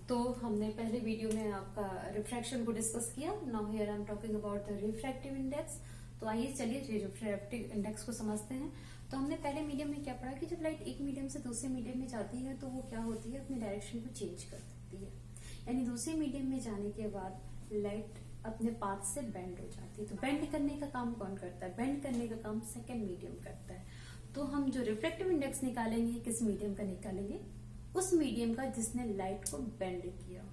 तो हमने पहले वीडियो में आपका रिफ्रैक्शन को डिस्कस किया। Now here I am talking about the refractive index. तो आइए चलिए रिफ्रैक्टिव इंडेक्स को समझते हैं। तो हमने पहले मीडियम में क्या पढ़ा कि जब लाइट एक मीडियम से दूसरे मीडियम में जाती है तो वो क्या होती है, अपने डायरेक्शन को चेंज कर देती है। यानी दूसरे मीडियम में जाने के बाद लाइट अपने पाथ से बेंड हो जाती है। तो बेंड करने का काम कौन करता है? बेंड करने का काम सेकेंड मीडियम करता है। तो हम जो रिफ्रैक्टिव इंडेक्स निकालेंगे किस मीडियम का निकालेंगे? उस मीडियम का जिसने लाइट को बेंड किया,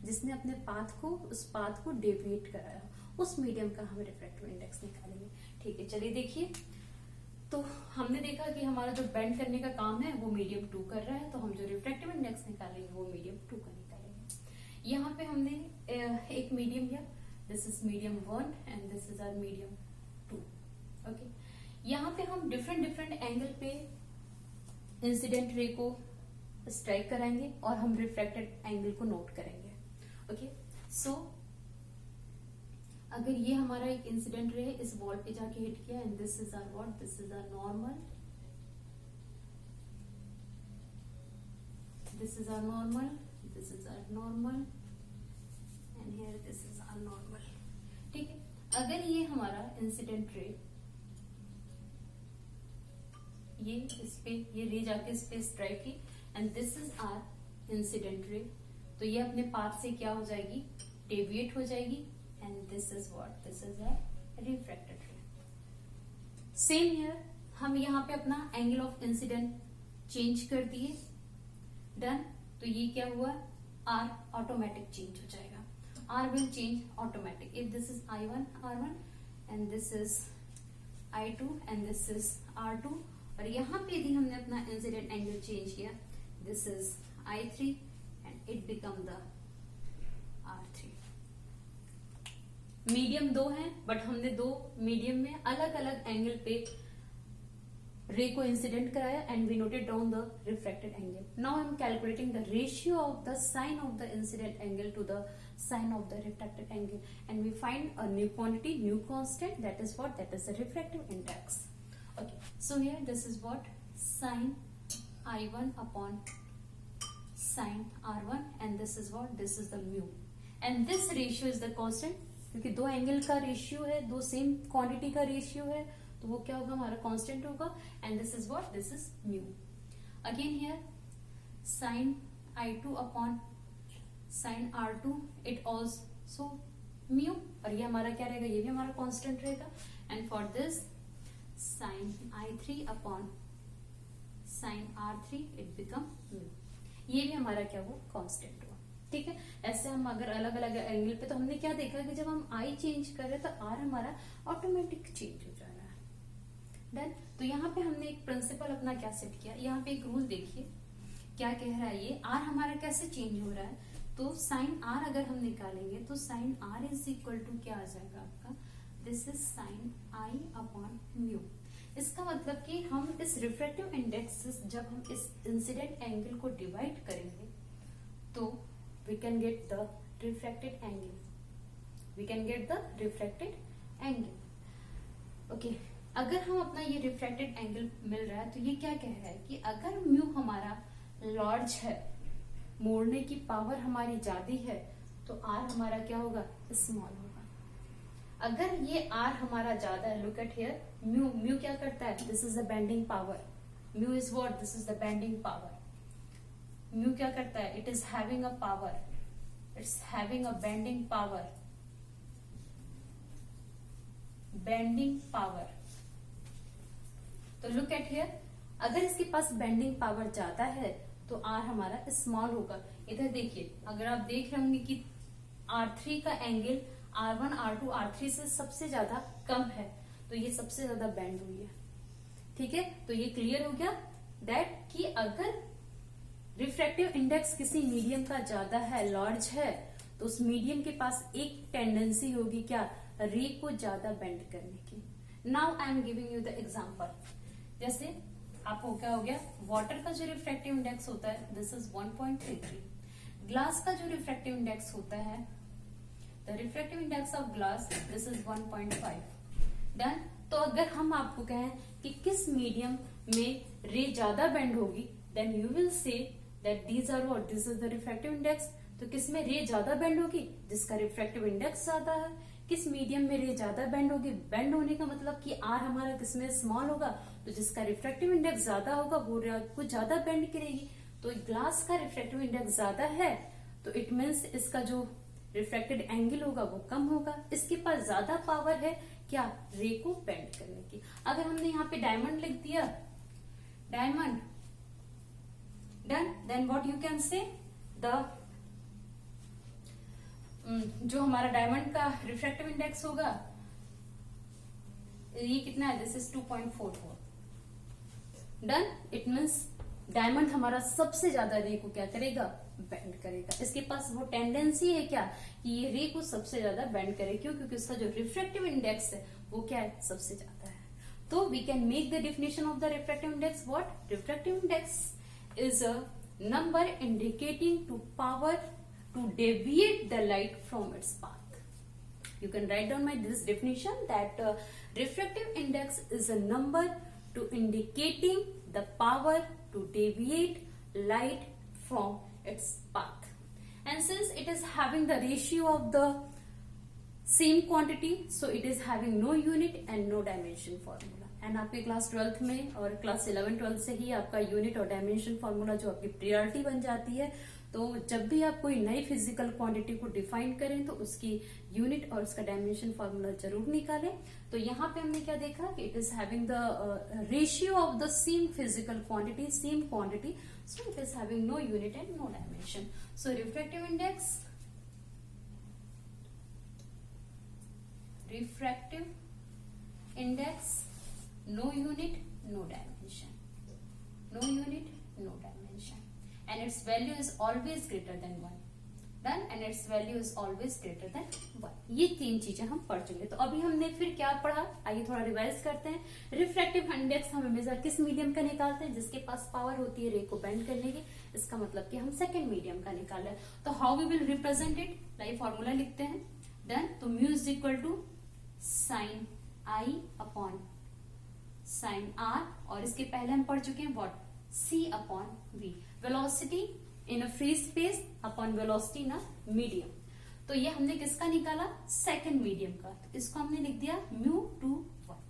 जिसने अपने पाथ को, उस पाथ को डेविएट कराया, उस मीडियम का हम रिफ्रैक्टिव इंडेक्स निकालेंगे। ठीक है, चलिए देखिए। तो हमने देखा कि हमारा जो बेंड करने का काम है वो मीडियम 2 कर रहा है, तो हम जो रिफ्रैक्टिव इंडेक्स निकालेंगे वो मीडियम 2 का निकालेंगे। यहाँ पे हमने एक मीडियम लिया, this is medium 1 and this is our medium 2। Okay, यहाँ पे हम डिफरेंट एंगल पे इंसिडेंट रे को स्ट्राइक कराएंगे और हम रिफ्रैक्टेड एंगल को नोट करेंगे। ओके, सो अगर ये हमारा एक इंसिडेंट रे इस वॉल पे जाके हिट किया and this is our what, this is our normal, this is our normal, this is our normal and here this is our normal. ठीक है, अगर ये हमारा इंसिडेंट रे ये रे जाके इस पे स्ट्राइक की and this is our incident ray, तो ये अपने पाथ से क्या हो जाएगी, डेविएट हो जाएगी and this is what, this is our refracted ray. Same here, हम यहाँ पे अपना एंगल ऑफ इंसिडेंट चेंज कर दिए, डन। तो ये क्या हुआ, आर ऑटोमेटिक चेंज हो जाएगा, R will change automatic if this is I1 R1 and this is I2 and this is R2। और यहाँ पे यदि हमने अपना इंसिडेंट एंगल चेंज किया, this is I3 and it become the R3। Medium 2 है, बट हमने 2 मीडियम में अलग अलग एंगल पे रे को इंसिडेंट कराया and we noted down the refracted angle. Now I am calculating the ratio of the sine of the incident angle to the sine of the refracted angle and we find a new quantity, new constant, that is what, that is the refractive index. Okay, so here this is what, sine I1 upon sine R1 and this is what, this is the mu and this ratio is the constant, क्योंकि 2 angle का ratio है, 2 same quantity का ratio है, तो वो क्या होगा, हमारा कांस्टेंट होगा and this is what, this is mu। Again here sine I2 upon sine R2 it also mu, और ये हमारा क्या रहेगा, ये भी हमारा कांस्टेंट रहेगा and for this sin I3 upon sin R3 it become mu, ये भी हमारा क्या वो कांस्टेंट हुआ। ठीक है, ऐसे हम अगर अलग अलग एंगल पे, तो हमने क्या देखा कि जब हम I चेंज कर रहे हैं तो R हमारा ऑटोमेटिक चेंज हो जा रहा है। डन। तो यहाँ पे हमने एक प्रिंसिपल अपना क्या सेट किया, यहाँ पे एक रूल देखिए क्या कह रहा है, ये R हमारा कैसे चेंज हो रहा है। तो साइन R अगर हम निकालेंगे तो sine R is equal to क्या आ जाएगा आपका, this is sine I upon mu. इसका मतलब कि हम इस रिफ्रैक्टिव इंडेक्स से जब हम इस इंसिडेंट एंगल को डिवाइड करेंगे तो we can get the refracted angle, we can get the refracted angle. Okay, अगर हम अपना ये रिफ्रैक्टेड एंगल मिल रहा है तो ये क्या कह रहा है कि अगर म्यू हमारा लार्ज है, मोड़ने की पावर हमारी ज्यादा है, तो आर हमारा क्या होगा, स्मॉल होगा। अगर ये R हमारा ज्यादा है, लुक एट हियर, म्यू क्या करता है, this is the bending power, mu is what, this is the bending power. Mu क्या करता है, it is having a power, it's having a bending power, bending power. तो लुक एट हियर, अगर इसके पास bending power ज्यादा है तो R हमारा स्मॉल होगा। इधर देखिए, अगर आप देख रहे होंगे कि R3 का एंगल R1 R2 R3 से सबसे ज्यादा कम है, तो ये सबसे ज्यादा बेंड हुई है। ठीक है, तो ये क्लियर हो गया दैट कि अगर रिफ्रैक्टिव इंडेक्स किसी मीडियम का ज्यादा है, लार्ज है, तो उस मीडियम के पास एक टेंडेंसी होगी क्या, रे को ज्यादा बेंड करने की। Now I am giving you the example. जैसे आपको क्या हो गया, वाटर का जो रिफ्रैक्टिव इंडेक्स होता है दिस इज 1.33, ग्लास का जो रिफ्रैक्टिव इंडेक्स होता है, the refractive index of glass this is 1.5। Done. तो अगर हम आपको कहें कि किस मीडियम में रे ज्यादा बेंड होगी, then you will say that these are what, this is the refractive index. तो किस में रे ज्यादा बेंड होगी, जिसका रिफ्रैक्टिव इंडेक्स ज्यादा है। किस मीडियम में रे ज्यादा बेंड होगी, बेंड होने का मतलब कि आर हमारा किसमें स्मॉल होगा, तो जिसका रिफ्रैक्टिव इंडेक्स ज्यादा होगा वो रे को ज्यादा बेंड करेगी। तो ग्लास का रिफ्रैक्टिव इंडेक्स ज्यादा है तो इट मीन्स इसका जो रिफ्रैक्टेड एंगल होगा वो कम होगा, इसके पास ज्यादा पावर है क्या, रे को बेंड करने की। अगर हमने यहाँ पे डायमंड लिख दिया, diamond done, then what you can say the जो हमारा डायमंड का रिफ्रैक्टिव इंडेक्स होगा ये कितना है, this is 2.44 done. It means diamond हमारा सबसे ज्यादा रे को क्या करेगा, बेंड करेगा। इसके पास वो टेंडेंसी है क्या कि ये रे को सबसे ज्यादा बेंड करे, क्यों, क्योंकि उसका जो रिफ्रैक्टिव इंडेक्स है वो क्या है, सबसे ज्यादा है। तो we can make the definition of the refractive index what, refractive index is a number indicating to power to deviate the light from its path. You can write down this definition that refractive index is a number to indicating the power to deviate light from its path. And since it is having the ratio of the same quantity, so it is having no unit and no dimension formula. And आपके class 12th में और class 11-12 से ही आपका unit और dimension formula जो आपकी priority बन जाती है। तो जब भी आप कोई नई फिजिकल क्वांटिटी को डिफाइन करें तो उसकी यूनिट और उसका डायमेंशन फॉर्मूला जरूर निकालें। तो यहाँ पे हमने क्या देखा कि it is having the ratio of the same physical quantity, same quantity, so it is having no unit and no dimension. So refractive index, no unit, no dimension, no unit, no dimension, and its value is always greater than 1. Done, and its value is always greater than 1. ये तीन चीजें हम पढ़ चुके। तो अभी हमने फिर क्या पढ़ा, आइए थोड़ा रिवाइज करते हैं। रिफ्रैक्टिव इंडेक्स हम हमेशा किस मीडियम का निकालते हैं, जिसके पास पावर होती है रे को बेंड करने की। इसका मतलब कि हम सेकेंड मीडियम का निकाल रहे हैं। तो how we will represent it, like formula लिखते हैं। डन, तो mu is equal to sine I upon sine R, और इसके पहले हम पढ़ चुके हैं what, C upon V, velocity in a free space upon velocity in a medium. तो ये हमने किसका निकाला, सेकंड मीडियम का। तो इसको हमने लिख दिया म्यू टू 1।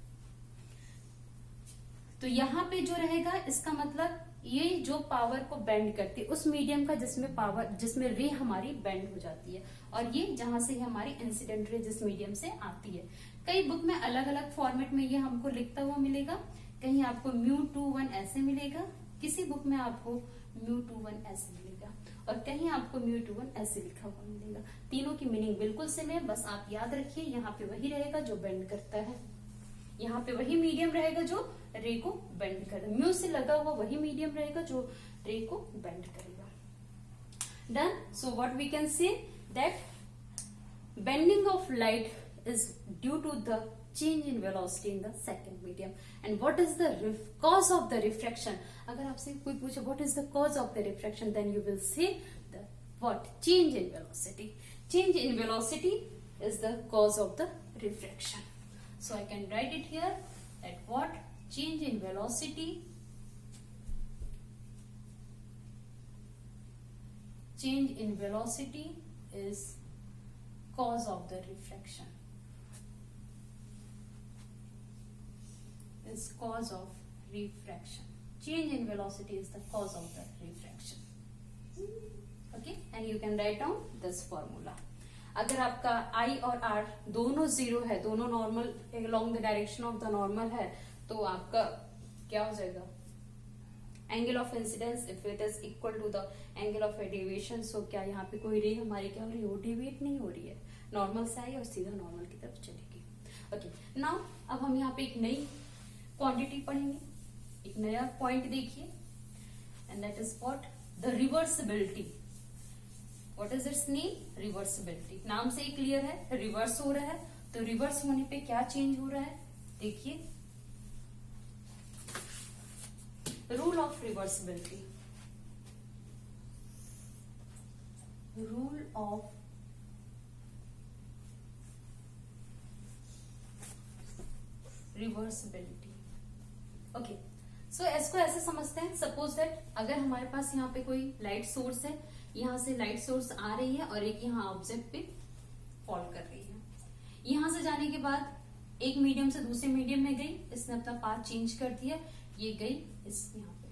तो यहां पे जो रहेगा इसका मतलब ये जो पावर को बेंड करती है उस मीडियम का जिसमें पावर, जिसमें रे हमारी बेंड हो जाती है, और ये जहां से हमारी इंसिडेंट रे जिस मीडियम से आती है। कई बुक में अलग अलग फॉर्मेट में ये हमको लिखता हुआ मिलेगा, कहीं आपको म्यू 2 1 ऐसे मिलेगा, किसी बुक में आपको म्यू 2 1 ऐसे मिलेगा, और कहीं आपको म्यू 2 1 ऐसे लिखा हुआ मिलेगा। तीनों की मीनिंग बिल्कुल सेम है, बस आप याद रखिए यहाँ पे वही रहेगा जो बेंड करता है, यहाँ पे वही मीडियम रहेगा जो रे को बेंड करेगा, म्यू से लगा हुआ वही मीडियम रहेगा जो रे को बेंड करेगा। Done, so what we can say that bending of light is due to the change in velocity in the second medium. And what is the cause of the refraction? अगर आपसे कोई पूछे what is the cause of the refraction, then you will say the what, change in velocity. Change in velocity is the cause of the refraction. So I can write it here that what, change in velocity, change in velocity is cause of the refraction. Is cause of refraction. Change in velocity is the cause of the refraction. Okay, and you can write down this formula. अगर आपका I और R दोनों zero है, दोनों normal along the direction of the normal है, तो आपका क्या हो जाएगा, angle of incidence if it is equal to the angle of deviation. So क्या यहाँ पे कोई रे हमारी क्या हो रही है, वो डेविएट नहीं हो रही है, नॉर्मल से आई और सीधा नॉर्मल की तरफ चलेगी। ओके, नाउ अब हम यहाँ पे एक नई क्वांटिटी पढ़ेंगे, एक नया पॉइंट देखिए, and that is what, the reversibility. What is it's name, reversibility. नाम से ही क्लियर है, रिवर्स हो रहा है, तो रिवर्स होने पे क्या चेंज हो रहा है, देखिए rule of reversibility, rule of reversibility. Okay, सो इसको ऐसे समझते हैं, सपोज दैट अगर हमारे पास यहाँ पे कोई लाइट सोर्स है, यहाँ से लाइट सोर्स आ रही है और एक यहाँ ऑब्जेक्ट पे फॉल कर रही है। यहाँ से जाने के बाद एक मीडियम से दूसरे मीडियम में गई, इसने अपना पाथ चेंज कर दिया, ये गई इस यहाँ पे।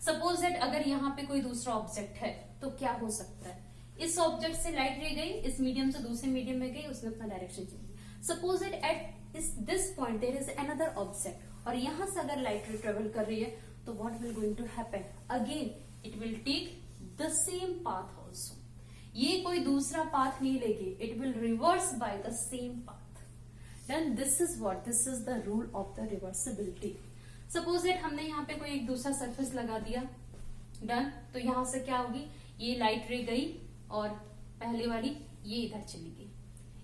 सपोज दैट अगर यहाँ पे कोई दूसरा ऑब्जेक्ट है तो क्या हो सकता है, इस ऑब्जेक्ट से लाइट रे गई, इस मीडियम से दूसरे मीडियम में गई, उसने अपना direction change. Suppose that at this point there is another object, और यहां से अगर लाइट रे ट्रेवल कर रही है तो what will going to happen, again it will take the same path also. ये कोई दूसरा पाथ नहीं लेगी, it will reverse by the same path. Then this is what, this is the rule of the reversibility. Suppose that हमने यहाँ पे कोई एक दूसरा सरफेस लगा दिया, डन, तो यहां से क्या होगी, ये लाइट रे गई और पहले वाली ये इधर चली गई,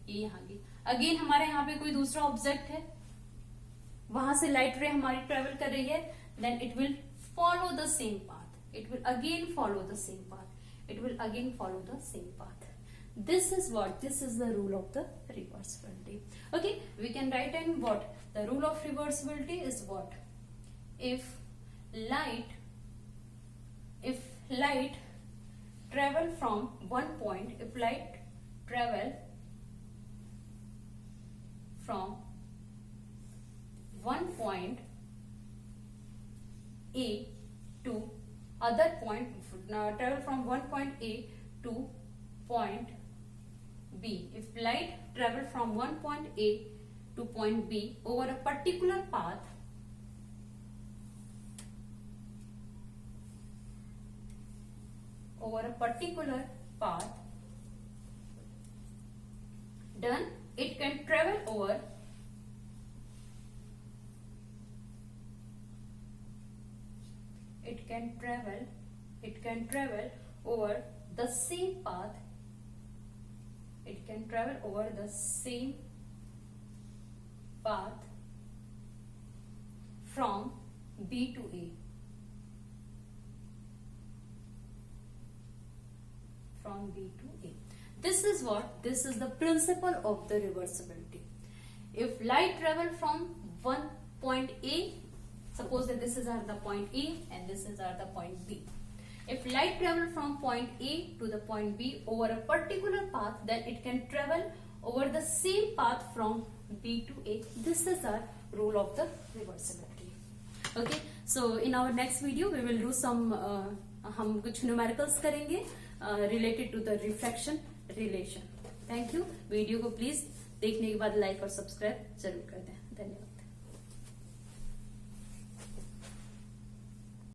ये यहाँ गई। अगेन हमारे यहाँ पे कोई दूसरा ऑब्जेक्ट है, वहां से लाइट रे हमारी ट्रेवल कर रही है, then it will follow the same path, it will again follow the same path, it will again follow the same path. This is what, this is the rule of the reversibility. Okay, we can write in what the rule of reversibility is. What if light travel from one point, if light travel from one point A to other point, travel from one point A to point B. If light travel from one point A to point B over a particular path, then it can travel over over the same path. It can travel over the same path from B to A. From B to A. This is what? This is the principle of the reversibility. If light travel from one point A, suppose that this is the point A and this is the point B. If light travel from point A to the point B over a particular path, then it can travel over the same path from B to A. This is our rule of the reversibility. Okay, so in our next video we will do some हम कुछ numericals करेंगे related to the refraction relation. Thank you. Video को please देखने के बाद like और subscribe जरूर कर दें।